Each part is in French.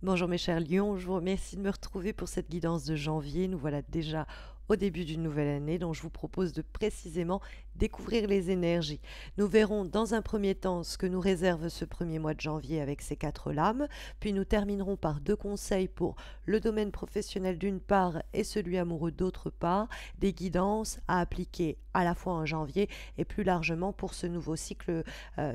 Bonjour mes chers lions, je vous remercie de me retrouver pour cette guidance de janvier. Nous voilà déjà au début d'une nouvelle année dont je vous propose de précisément découvrir les énergies. Nous verrons dans un premier temps ce que nous réserve ce premier mois de janvier avec ces 4 lames, puis nous terminerons par 2 conseils pour le domaine professionnel d'une part et celui amoureux d'autre part, des guidances à appliquer à la fois en janvier et plus largement pour ce nouveau cycle,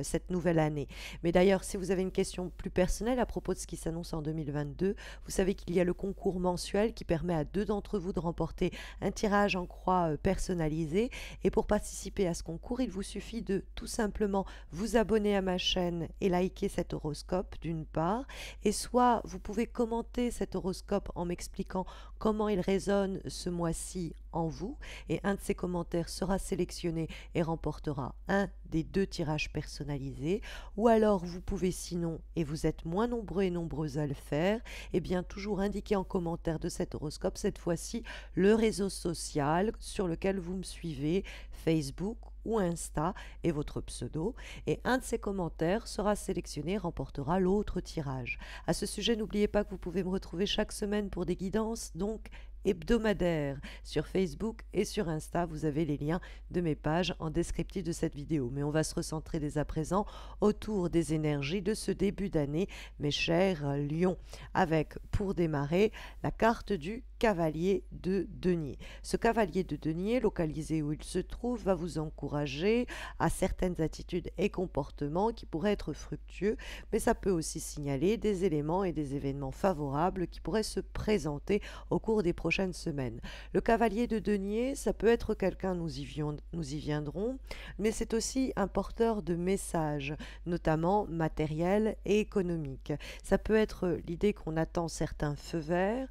cette nouvelle année. Mais d'ailleurs, si vous avez une question plus personnelle à propos de ce qui s'annonce en 2022, vous savez qu'il y a le concours mensuel qui permet à 2 d'entre vous de remporter un tirage en croix personnalisé. Et pour participer à ce concours, il vous suffit de tout simplement vous abonner à ma chaîne et liker cet horoscope d'une part. Et soit vous pouvez commenter cet horoscope en m'expliquant comment il résonne ce mois-ci en vous. Et un de ces commentaires sera sélectionné et remportera un des 2 tirages personnalisés. Ou alors vous pouvez sinon, et vous êtes moins nombreux et nombreuses à le faire, et bien toujours indiquer en commentaire de cet horoscope, cette fois-ci, le réseau social sur lequel vous me suivez, Facebook ou Insta et votre pseudo, et un de ces commentaires sera sélectionné et remportera l'autre tirage. À ce sujet, n'oubliez pas que vous pouvez me retrouver chaque semaine pour des guidances, donc hebdomadaires, sur Facebook et sur Insta. Vous avez les liens de mes pages en descriptif de cette vidéo. Mais on va se recentrer dès à présent autour des énergies de ce début d'année, mes chers lions, avec pour démarrer la carte du cavalier de denier. Ce cavalier de denier, localisé où il se trouve, va vous encourager à certaines attitudes et comportements qui pourraient être fructueux, mais ça peut aussi signaler des éléments et des événements favorables qui pourraient se présenter au cours des prochaines semaines. Le cavalier de denier, ça peut être quelqu'un, nous y viendrons, mais c'est aussi un porteur de messages, notamment matériels et économiques. Ça peut être l'idée qu'on attend certains feux verts,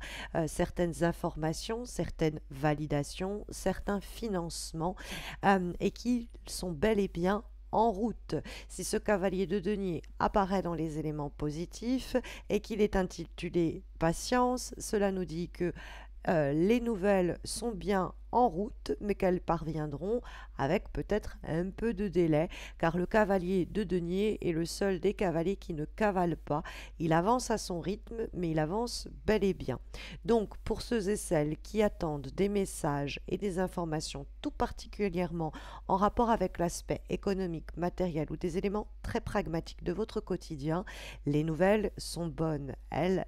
certaines informations, certaines validations, certains financements, et qui sont bel et bien en route. Si ce cavalier de denier apparaît dans les éléments positifs et qu'il est intitulé Patience, cela nous dit que les nouvelles sont bien en route, mais qu'elles parviendront avec peut-être un peu de délai, car le cavalier de denier est le seul des cavaliers qui ne cavale pas. Il avance à son rythme, mais il avance bel et bien. Donc, pour ceux et celles qui attendent des messages et des informations, tout particulièrement en rapport avec l'aspect économique, matériel ou des éléments très pragmatiques de votre quotidien, les nouvelles sont bonnes. Elles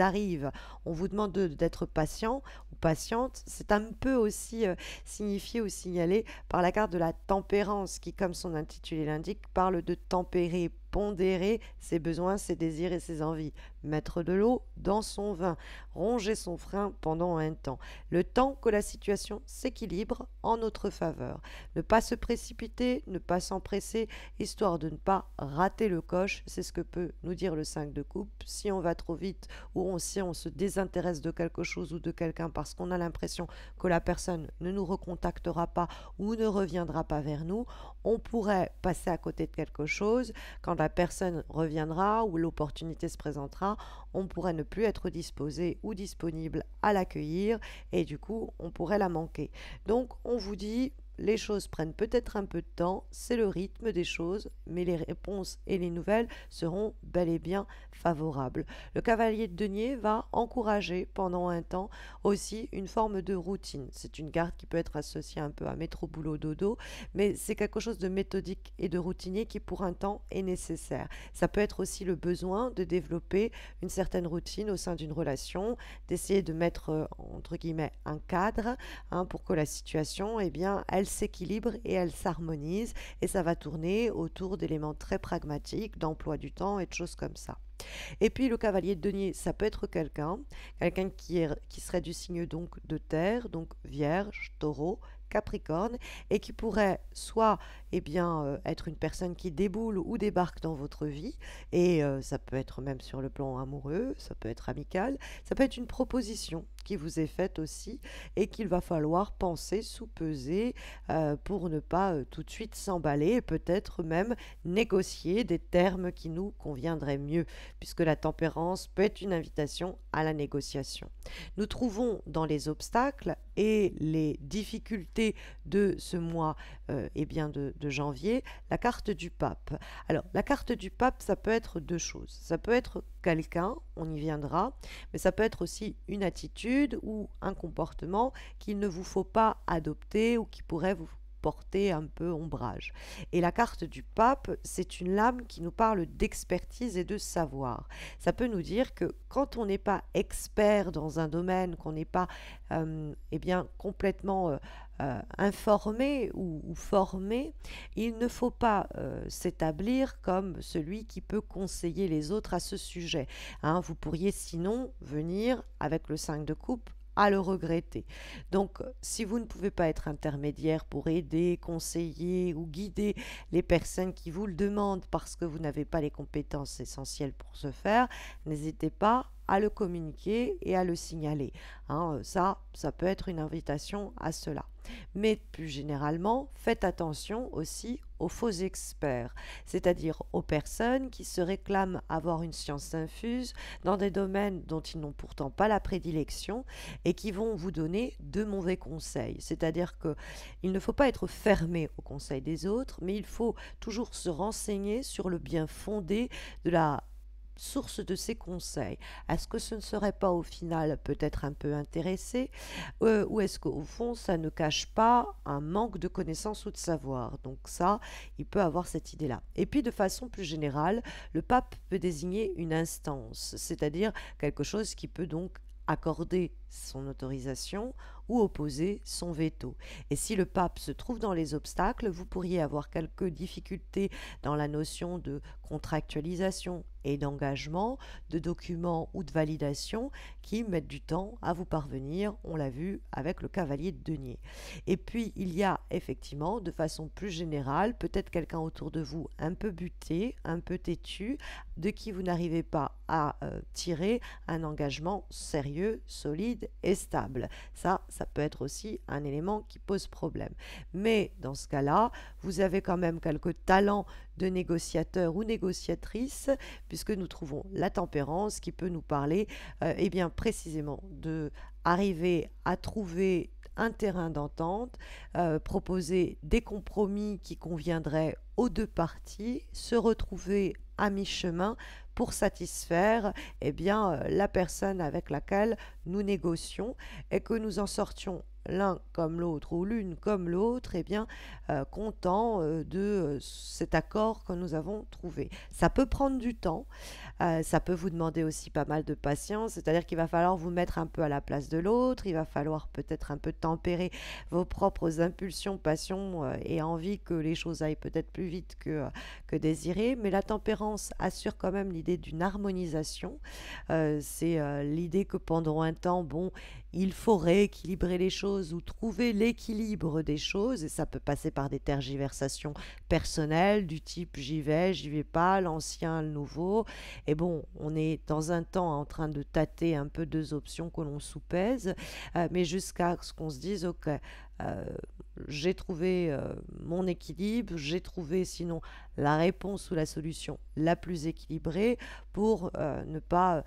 arrivent. On vous demande d'être patient ou patiente. C'est un peu aussi signifié ou signalé par la carte de la tempérance qui, comme son intitulé l'indique, parle de tempérer, pondérer ses besoins, ses désirs et ses envies, mettre de l'eau dans son vin, ronger son frein pendant un temps, le temps que la situation s'équilibre en notre faveur. Ne pas se précipiter, ne pas s'empresser, histoire de ne pas rater le coche, c'est ce que peut nous dire le 5 de coupe. Si on va trop vite ou si on se désintéresse de quelque chose ou de quelqu'un parce qu'on a l'impression que la personne ne nous recontactera pas ou ne reviendra pas vers nous, on pourrait passer à côté de quelque chose. Quand la personne reviendra ou l'opportunité se présentera, on pourrait ne plus être disposé ou disponible à l'accueillir et du coup, on pourrait la manquer. Donc, on vous dit, les choses prennent peut-être un peu de temps, c'est le rythme des choses, mais les réponses et les nouvelles seront bel et bien favorables. Le cavalier de denier va encourager pendant un temps aussi une forme de routine. C'est une carte qui peut être associée un peu à métro boulot dodo, mais c'est quelque chose de méthodique et de routinier qui pour un temps est nécessaire. Ça peut être aussi le besoin de développer une certaine routine au sein d'une relation, d'essayer de mettre entre guillemets un cadre, pour que la situation, eh bien, elle s'équilibre et elle s'harmonise, et ça va tourner autour d'éléments très pragmatiques, d'emploi du temps et de choses comme ça. Et puis le cavalier de denier, ça peut être quelqu'un qui serait du signe donc de terre, donc vierge, taureau, Capricorne, et qui pourrait soit être une personne qui déboule ou débarque dans votre vie, et ça peut être même sur le plan amoureux, ça peut être amical, ça peut être une proposition qui vous est faite aussi et qu'il va falloir penser, sous-peser pour ne pas tout de suite s'emballer et peut-être même négocier des termes qui nous conviendraient mieux, puisque la tempérance peut être une invitation à la négociation. Nous trouvons dans les obstacles et les difficultés de ce mois de janvier la carte du pape. Alors, la carte du pape, ça peut être deux choses. Ça peut être quelqu'un, on y viendra, mais ça peut être aussi une attitude ou un comportement qu'il ne vous faut pas adopter ou qui pourrait vous porter un peu ombrage. Et la carte du pape, c'est une lame qui nous parle d'expertise et de savoir. Ça peut nous dire que quand on n'est pas expert dans un domaine, qu'on n'est pas eh bien, complètement informé ou formé, il ne faut pas s'établir comme celui qui peut conseiller les autres à ce sujet. Hein, vous pourriez sinon venir avec le 5 de coupe à le regretter. Donc, si vous ne pouvez pas être intermédiaire pour aider, conseiller ou guider les personnes qui vous le demandent parce que vous n'avez pas les compétences essentielles pour ce faire, n'hésitez pas à le communiquer et à le signaler. Hein, ça peut être une invitation à cela. Mais plus généralement, faites attention aussi aux faux experts, c'est-à-dire aux personnes qui se réclament avoir une science infuse dans des domaines dont ils n'ont pourtant pas la prédilection et qui vont vous donner de mauvais conseils. C'est-à-dire qu'il ne faut pas être fermé aux conseils des autres, mais il faut toujours se renseigner sur le bien fondé de la source de ces conseils. Est-ce que ce ne serait pas au final peut-être un peu intéressé ou est-ce qu'au fond ça ne cache pas un manque de connaissances ou de savoir? Donc ça, il peut avoir cette idée-là. Et puis de façon plus générale, le pape peut désigner une instance, c'est-à-dire quelque chose qui peut donc accorder son autorisation ou opposer son veto. Et si le pape se trouve dans les obstacles, vous pourriez avoir quelques difficultés dans la notion de contractualisation et d'engagement, de documents ou de validation qui mettent du temps à vous parvenir, on l'a vu avec le cavalier de denier. Et puis il y a effectivement, de façon plus générale, peut-être quelqu'un autour de vous un peu buté, un peu têtu, de qui vous n'arrivez pas à tirer un engagement sérieux, solide et stable. Ça peut être aussi un élément qui pose problème. Mais dans ce cas-là, vous avez quand même quelques talents de négociateur ou négociatrice, puisque nous trouvons la tempérance qui peut nous parler eh bien précisément de arriver à trouver un terrain d'entente, proposer des compromis qui conviendraient aux deux parties, se retrouver à mi-chemin pour satisfaire eh bien, la personne avec laquelle nous négocions et que nous en sortions l'un comme l'autre ou l'une comme l'autre, eh bien, content de cet accord que nous avons trouvé. Ça peut prendre du temps, ça peut vous demander aussi pas mal de patience, c'est-à-dire qu'il va falloir vous mettre un peu à la place de l'autre, il va falloir peut-être un peu tempérer vos propres impulsions, passions et envie que les choses aillent peut-être plus vite que désiré, mais la tempérance assure quand même l'idée d'une harmonisation. C'est l'idée que pendant un temps, bon, il faut rééquilibrer les choses ou trouver l'équilibre des choses, et ça peut passer par des tergiversations personnelles du type j'y vais pas, l'ancien, le nouveau. Et bon, on est dans un temps en train de tâter un peu deux options que l'on soupèse, mais jusqu'à ce qu'on se dise ok, euh, j'ai trouvé mon équilibre, j'ai trouvé sinon la réponse ou la solution la plus équilibrée pour ne pas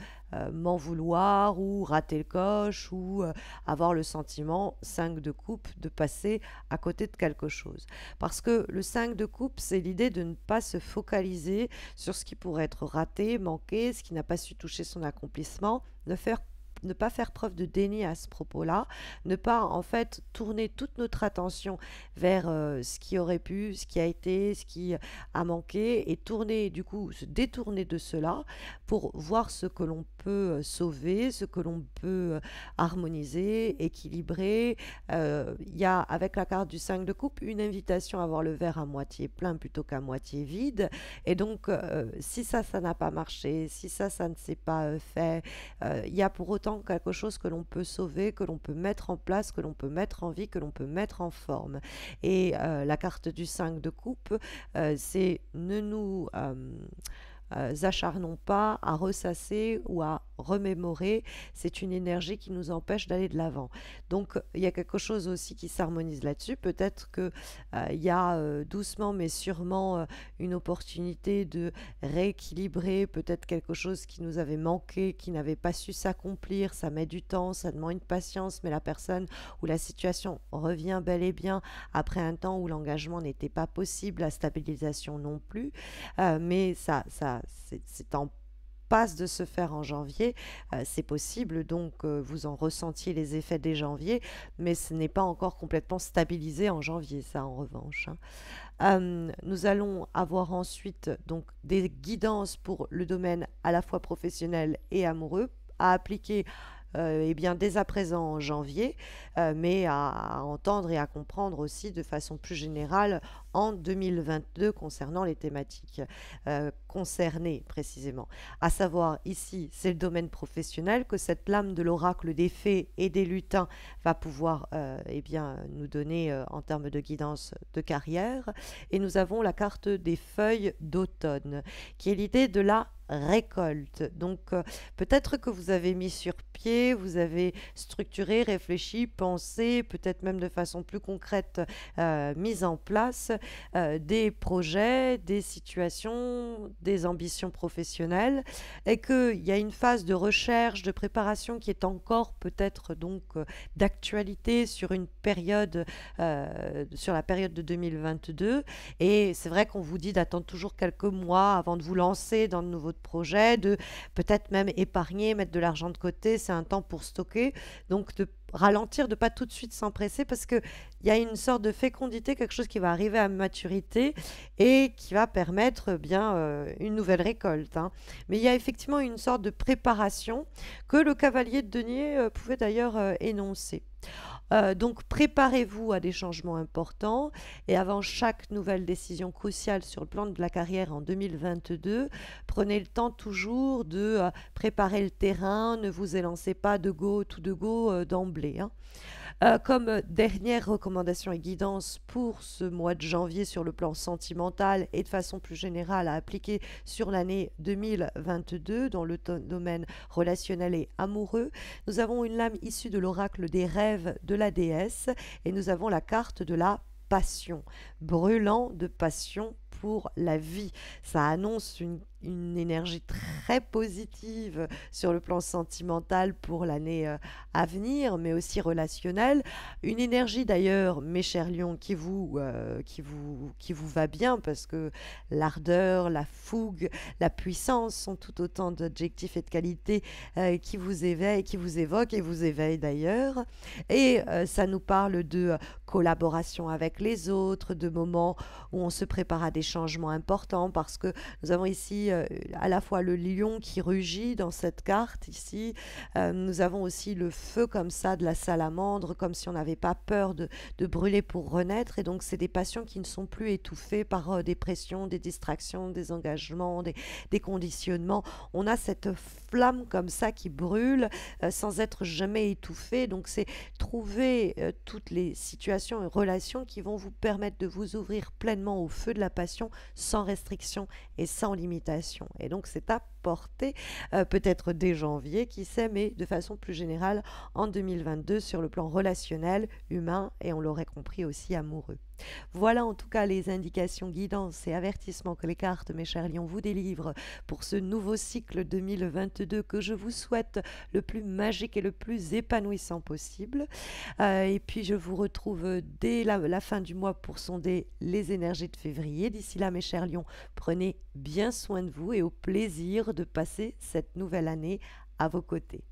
m'en vouloir ou rater le coche ou avoir le sentiment 5 de coupe de passer à côté de quelque chose. Parce que le 5 de coupe, c'est l'idée de ne pas se focaliser sur ce qui pourrait être raté, manqué, ce qui n'a pas su toucher son accomplissement, ne pas faire preuve de déni à ce propos-là, ne pas en fait tourner toute notre attention vers ce qui aurait pu, ce qui a été, ce qui a manqué et tourner du coup, se détourner de cela pour voir ce que l'on peut sauver, ce que l'on peut harmoniser, équilibrer. Il y a avec la carte du 5 de coupe une invitation à voir le verre à moitié plein plutôt qu'à moitié vide et donc si ça n'a pas marché, si ça ne s'est pas fait, il y a pour autant quelque chose que l'on peut sauver, que l'on peut mettre en place, que l'on peut mettre en vie, que l'on peut mettre en forme. Et la carte du 5 de coupe, c'est ne nous acharnons pas à ressasser ou à remémorer, c'est une énergie qui nous empêche d'aller de l'avant. Donc il y a quelque chose aussi qui s'harmonise là-dessus, peut-être que il y a doucement mais sûrement une opportunité de rééquilibrer peut-être quelque chose qui nous avait manqué, qui n'avait pas su s'accomplir, ça met du temps, ça demande une patience, mais la personne ou la situation revient bel et bien après un temps où l'engagement n'était pas possible, la stabilisation non plus, mais c'est en passe de se faire en janvier. C'est possible donc que vous en ressentiez les effets dès janvier, mais ce n'est pas encore complètement stabilisé en janvier, ça en revanche, hein. Nous allons avoir ensuite donc des guidances pour le domaine à la fois professionnel et amoureux à appliquer eh bien, dès à présent en janvier, mais à entendre et à comprendre aussi de façon plus générale en 2022 concernant les thématiques concernées précisément. À savoir ici, c'est le domaine professionnel que cette lame de l'oracle des fées et des lutins va pouvoir eh bien, nous donner en termes de guidance de carrière. Et nous avons la carte des feuilles d'automne, qui est l'idée de la récolte. Donc peut-être que vous avez mis sur pied, vous avez structuré, réfléchi, pensé, peut-être même de façon plus concrète, mise en place des projets, des situations, des ambitions professionnelles, et qu'il y a une phase de recherche, de préparation qui est encore peut-être donc d'actualité sur une période, sur la période de 2022. Et c'est vrai qu'on vous dit d'attendre toujours quelques mois avant de vous lancer dans de nouveaux projets, de peut-être même épargner, mettre de l'argent de côté, c'est un temps pour stocker, donc de ralentir, de pas tout de suite s'empresser parce que il y a une sorte de fécondité, quelque chose qui va arriver à maturité et qui va permettre bien une nouvelle récolte, hein. Mais il y a effectivement une sorte de préparation que le cavalier de denier pouvait d'ailleurs énoncer. Donc préparez-vous à des changements importants et avant chaque nouvelle décision cruciale sur le plan de la carrière en 2022, prenez le temps toujours de préparer le terrain, ne vous élancez pas de go, tout de go d'emblée, hein. Comme dernière recommandation et guidance pour ce mois de janvier sur le plan sentimental et de façon plus générale à appliquer sur l'année 2022 dans le domaine relationnel et amoureux, nous avons une lame issue de l'oracle des rêves de la déesse et nous avons la carte de la passion, brûlant de passion pour la vie. Ça annonce une énergie très positive sur le plan sentimental pour l'année à venir, mais aussi relationnelle. Une énergie d'ailleurs, mes chers lions, qui vous va bien parce que l'ardeur, la fougue, la puissance sont tout autant d'adjectifs et de qualités qui vous éveillent, qui vous évoquent et vous éveillent d'ailleurs. Et ça nous parle de collaboration avec les autres, de moments où on se prépare à des changements importants parce que nous avons ici à la fois le lion qui rugit dans cette carte ici, nous avons aussi le feu comme ça de la salamandre, comme si on n'avait pas peur de brûler pour renaître, et donc c'est des passions qui ne sont plus étouffées par des pressions, des distractions, des engagements, des conditionnements. On a cette flamme comme ça qui brûle sans être jamais étouffée, donc c'est trouver toutes les situations et relations qui vont vous permettre de vous ouvrir pleinement au feu de la passion sans restriction et sans limitation. Et donc c'est à porter peut-être dès janvier, qui sait, mais de façon plus générale en 2022 sur le plan relationnel, humain et on l'aurait compris aussi amoureux. Voilà en tout cas les indications, guidances et avertissements que les cartes, mes chers lions, vous délivrent pour ce nouveau cycle 2022 que je vous souhaite le plus magique et le plus épanouissant possible. Et puis je vous retrouve dès la fin du mois pour sonder les énergies de février. D'ici là, mes chers lions, prenez bien soin de vous et au plaisir de passer cette nouvelle année à vos côtés.